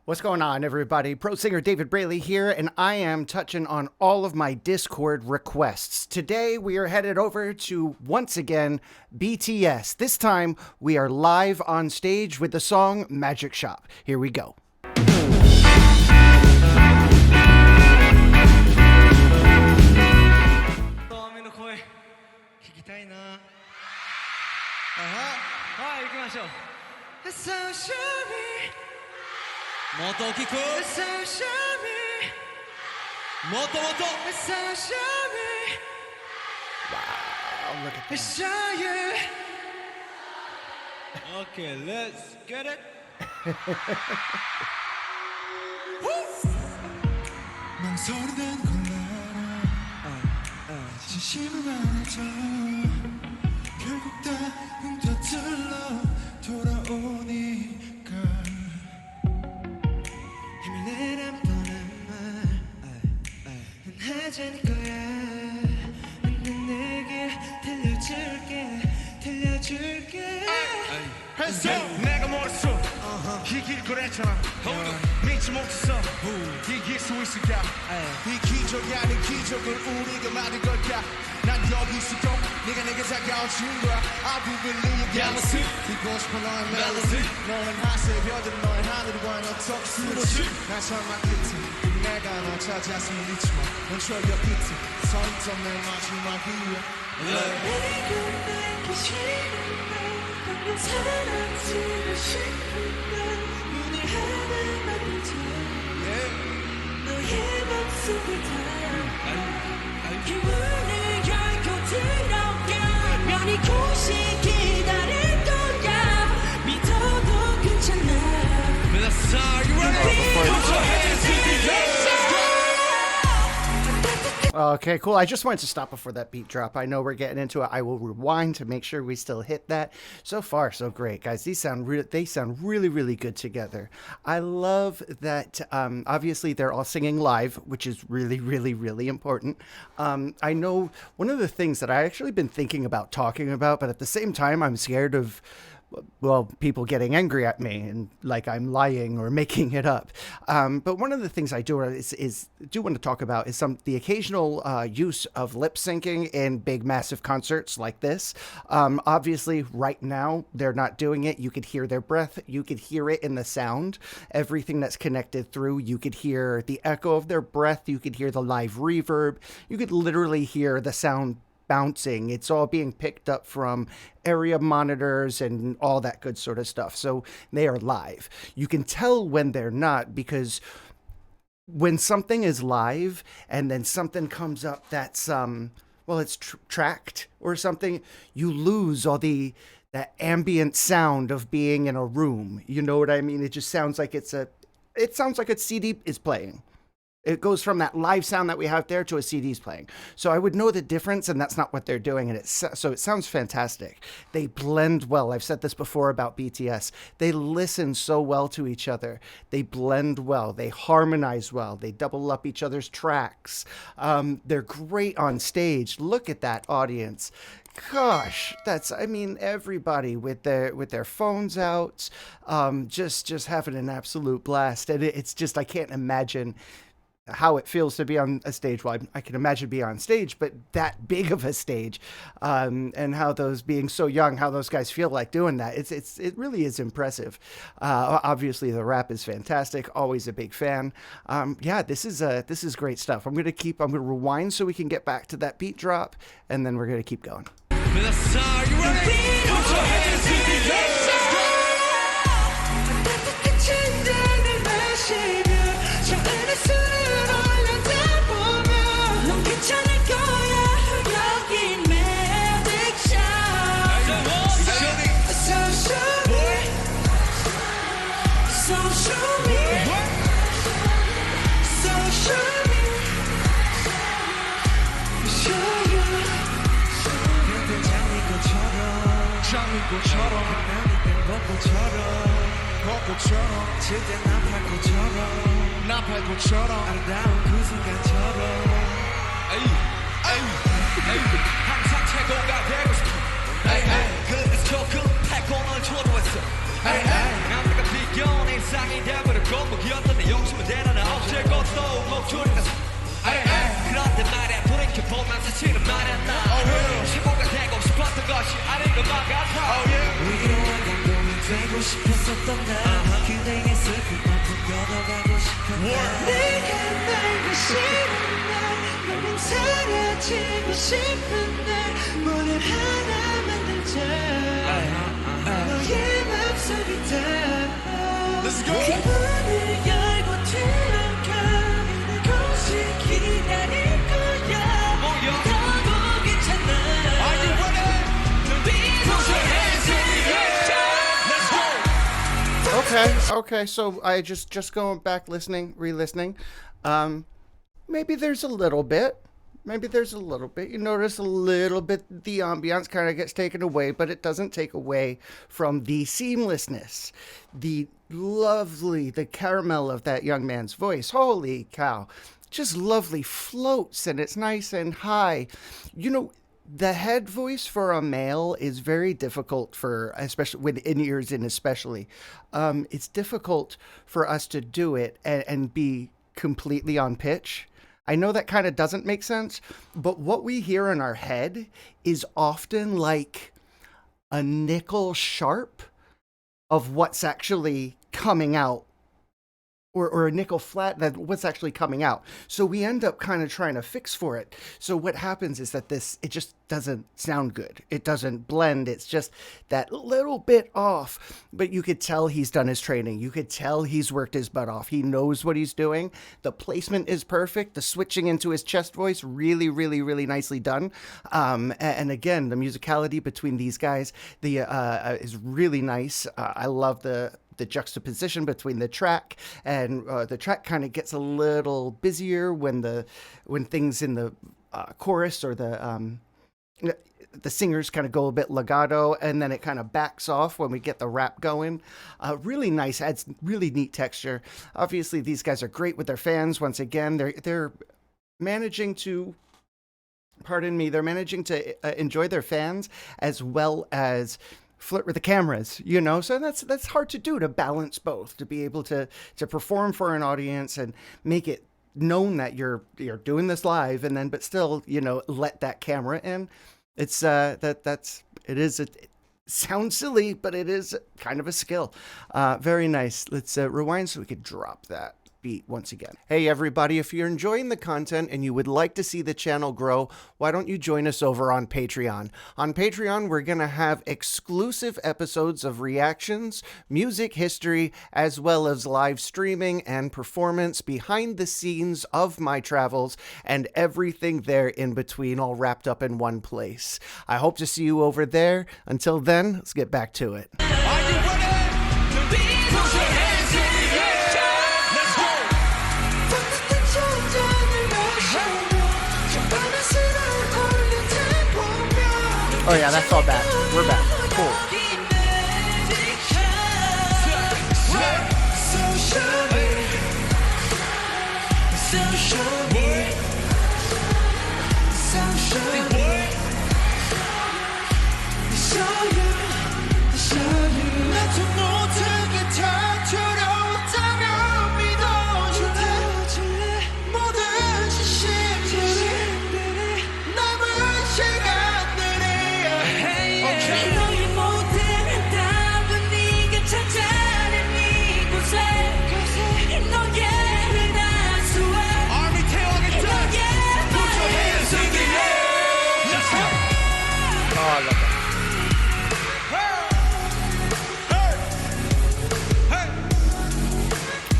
What's going on, everybody? Pro singer David Brailey here, and I am touching on all of my Discord requests. Today, we are headed over to, once again, BTS. This time, we are live on stage with the song Magic Shop. Here we go. Wow, look at that. Okay, let's get it. 망설이는 걸 알아 진심을 말해줘 결국 다 훔쳐들러 돌아오니까 힘을 내란 뻔한 말은 하자는 거야 난 내게 들려줄게 내가 멀었어 이 길 그랬잖아 믿지 못했어 이길 수 있을까 이 기적이 아닌 기적을 우리가 만든 걸까 난 여기 있어도 네가 내게 다가오신 거야 I do believe galaxy 듣고 싶어 너의 멜로디 너는 하수의 별들은 너의 하늘과 너 어떻게 쓰러지 난 설마 끝에 내가 너 찾았으면 잊지마 넌 철벽 끝에 서있던 내 마지막 이유야 내가 내기 싫은데 방금 사라지고 싶은데 문을 하나만 더 너의 맘속을 다 기분을 열고 들어가 이곳이 기다릴 거야 믿어도 괜찮아 Let's are you ready? Put your hands in the air. Okay, cool. I just wanted to stop before that beat drop. I know we're getting into it. I will rewind to make sure we still hit that. So far, so great, guys. They sound really, really good together. I love that. Obviously, they're all singing live, which is really, really, really important. I know one of the things that I actually been thinking about talking about, but at the same time, I'm scared of, well, people getting angry at me and like I'm lying or making it up. But one of the things I do want to talk about is the occasional use of lip syncing in big, massive concerts like this. Obviously, right now, they're not doing it. You could hear their breath. You could hear it in the sound. Everything that's connected through, you could hear the echo of their breath. You could hear the live reverb. You could literally hear the sound bouncing. It's all being picked up from area monitors and all that good sort of stuff. So they are live. You can tell when they're not, because when something is live and then something comes up that's well, it's tracked or something, you lose all that ambient sound of being in a room. You know what I mean? It just sounds like it sounds like a CD is playing. It goes from that live sound that we have there to a CD's playing. So I would know the difference, and that's not what they're doing. And so it sounds fantastic. They blend well. I've said this before about BTS. They listen so well to each other. They blend well. They harmonize well. They double up each other's tracks. They're great on stage. Look at that audience. Gosh, everybody with their phones out, just having an absolute blast. And it's just, I can't imagine how it feels to be on a stage. Well, I can imagine being on stage, but that big of a stage, and how those being so young, how those guys feel like doing that. It really is impressive. Obviously the rap is fantastic. Always a big fan. Yeah, this is great stuff. I'm going to rewind so we can get back to that beat drop, and then we're going to keep going. Let's are you ready? Put your hands in the air. 장미꽃처럼 벚꽃처럼 칠때 나팔꽃처럼 아름다운 그 순간처럼 항상 최고가 되고 싶어 그래서 조금 패권을 줘도 했어 남들과 지겨운 일상이 돼버렸고 목이었던 내 욕심은 대단한 어제것도 목소리가 그런데 말야 돌이켜보면 사실은 말야 나 친구가 되고 싶었던 것이 아닌 것만 같아 위로한 감동이 되고 싶었었던 나 그대의 슬픔만큼 걷어가고 싶은 나 내가 말고 싶은 날 너무 사라지고 싶은 날 뭐를 하나 만들자 너의 맘속이 다 Let's go. 그 문을 열고 들어가 곳이 기다릴 거야 너도 괜찮아 Are you ready? Put your hands in the air. Let's go. Okay. So I just going back, re-listening. Maybe there's a little bit. You notice a little bit the ambiance kind of gets taken away, but it doesn't take away from the seamlessness, the caramel of that young man's voice. Holy cow. Just lovely floats, and it's nice and high. You know, the head voice for a male is very difficult especially with in-ears in especially. It's difficult for us to do it and be completely on pitch. I know that kind of doesn't make sense, but what we hear in our head is often like a nickel sharp of what's actually coming out, or a nickel flat that what's actually coming out. So we end up kind of trying to fix for it. So what happens is that it just doesn't sound good. It doesn't blend. It's just that little bit off. But you could tell he's done his training. You could tell he's worked his butt off. He knows what he's doing. The placement is perfect. The switching into his chest voice, really, really, really nicely done. And again, the musicality between these guys is really nice. I love the juxtaposition between the track, and the track kind of gets a little busier when things in the chorus or the singers kind of go a bit legato, and then it kind of backs off when we get the rap going. Really nice, adds really neat texture. Obviously, these guys are great with their fans. Once again, they're managing to. Pardon me. They're managing to enjoy their fans as well as flirt with the cameras, so that's hard to do, to balance both, to be able to perform for an audience and make it known that you're doing this live, and then but still let that camera in. It's it sounds silly, but it is kind of a skill. Very nice. Let's rewind so we could drop that beat once again. Hey everybody, if you're enjoying the content and you would like to see the channel grow, why don't you join us over on Patreon? On Patreon, we're going to have exclusive episodes of reactions, music history, as well as live streaming and performance behind the scenes of my travels and everything there in between, all wrapped up in one place. I hope to see you over there. Until then, let's get back to it. Are you ready? Put your hands in the air. Let's go. Oh yeah, that's all back. We're back. Cool.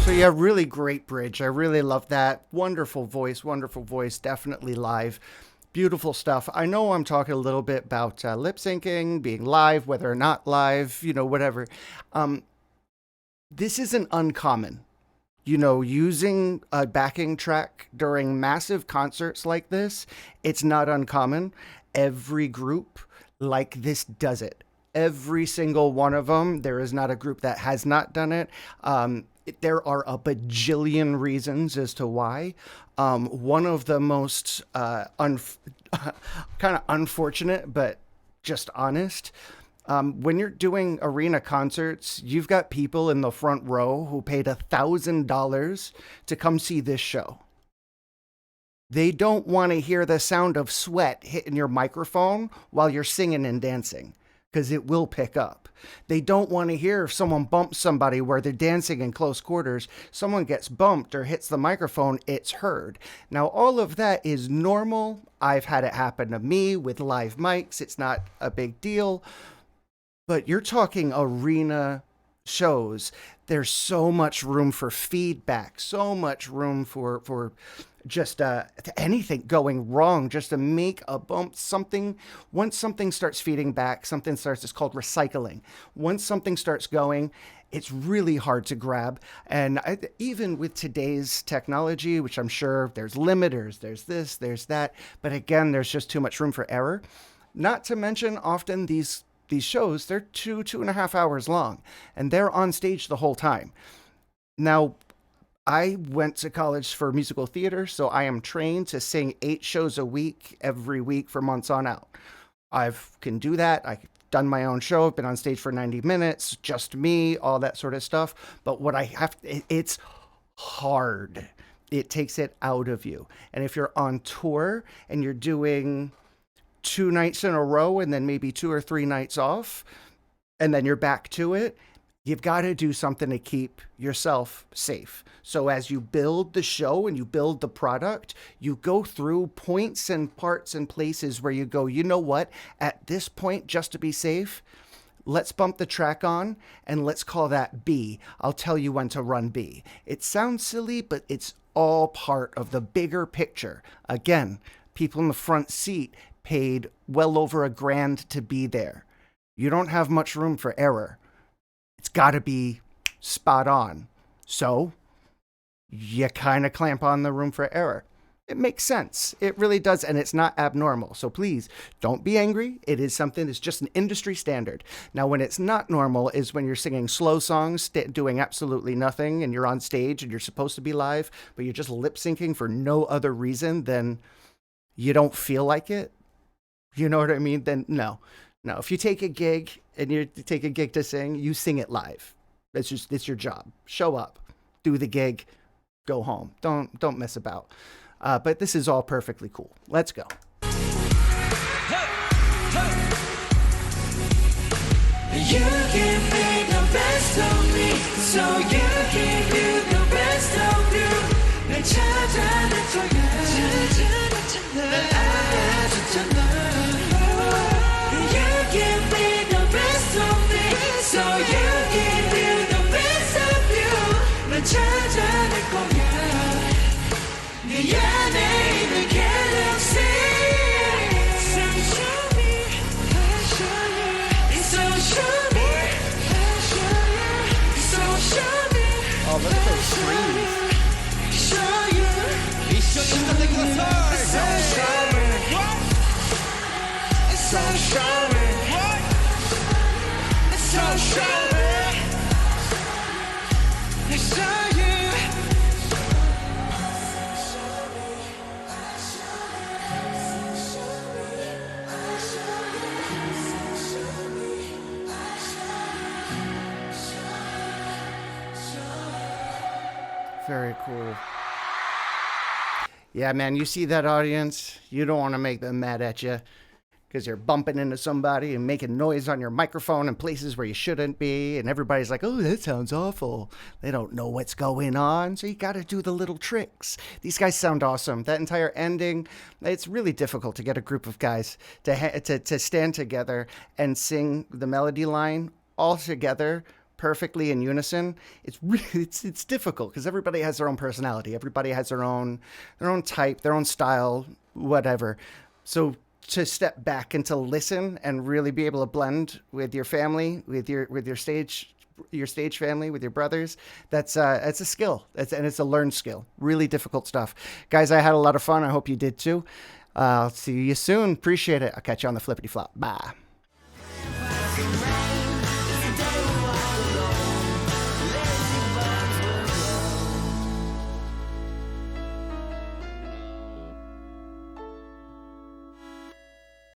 So yeah, really great bridge. I really love that. Wonderful voice, definitely live. Beautiful stuff. I know I'm talking a little bit about lip syncing, being live, whether or not live, whatever. This isn't uncommon. Using a backing track during massive concerts like this, it's not uncommon. Every group like this does it. Every single one of them. There is not a group that has not done it. There are a bajillion reasons as to why. One of the most kind of unfortunate, but just honest, When you're doing arena concerts, you've got people in the front row who paid $1,000 to come see this show. They don't want to hear the sound of sweat hitting your microphone while you're singing and dancing, because it will pick up. They don't want to hear if someone bumps somebody where they're dancing in close quarters. Someone gets bumped or hits the microphone, it's heard. Now, all of that is normal. I've had it happen to me with live mics. It's not a big deal. But you're talking arena shows. There's so much room for feedback, so much room for just anything going wrong, just to make a bump. Something, once something starts feeding back, something starts, it's called recycling. Once something starts going, it's really hard to grab. And even with today's technology, which I'm sure there's limiters, there's this, there's that, but again, there's just too much room for error. Not to mention, often these shows, they're 2.5 hours long, and they're on stage the whole time. Now, I went to college for musical theater, so I am trained to sing 8 shows a week, every week for months on out. I can do that. I've done my own show. I've been on stage for 90 minutes, just me, all that sort of stuff. But what I have, it's hard. It takes it out of you. And if you're on tour and you're doing 2 nights in a row and then maybe 2 or 3 nights off, and then you're back to it, you've got to do something to keep yourself safe. So as you build the show and you build the product, you go through points and parts and places where you go, you know what, at this point, just to be safe, let's bump the track on and let's call that B. I'll tell you when to run B. It sounds silly, but it's all part of the bigger picture. Again, people in the front seat paid well over $1,000 to be there. You don't have much room for error. It's got to be spot on. So you kind of clamp on the room for error. It makes sense. It really does. And it's not abnormal. So please don't be angry. It is something that's just an industry standard. Now, when it's not normal is when you're singing slow songs, doing absolutely nothing, and you're on stage and you're supposed to be live, but you're just lip syncing for no other reason than you don't feel like it. You know what I mean? Then no. If you take a gig and you take a gig to sing, you sing it live. It's your job. Show up, do the gig, go home. Don't mess about. But this is all perfectly cool. Let's go. You give me the best of me, so you give you the best of you. 날 찾아낼 거야. 날 알아줬잖아. You give me the best of me, so you give you the best of you. 날 찾아낼 거야. 네 안에 있는 galaxy. So show me, I'll show you. So show me, I'll show you. So show me, Oh, look at those screens. show you. So show me, so show me, so show me, show you. Very cool. Yeah, man, you see that audience? You don't want to make them mad at you because you're bumping into somebody and making noise on your microphone in places where you shouldn't be. And everybody's like, oh, that sounds awful. They don't know what's going on. So you got to do the little tricks. These guys sound awesome. That entire ending, it's really difficult to get a group of guys to stand together and sing the melody line all together perfectly in unison. It's really, it's difficult because everybody has their own personality. Everybody has their own type, their own style, whatever. So to step back and to listen and really be able to blend with your family, with your stage family, with your brothers, it's a skill. And it's a learned skill. Really difficult stuff. Guys, I had a lot of fun. I hope you did too. I'll see you soon. Appreciate it. I'll catch you on the flippity flop. Bye.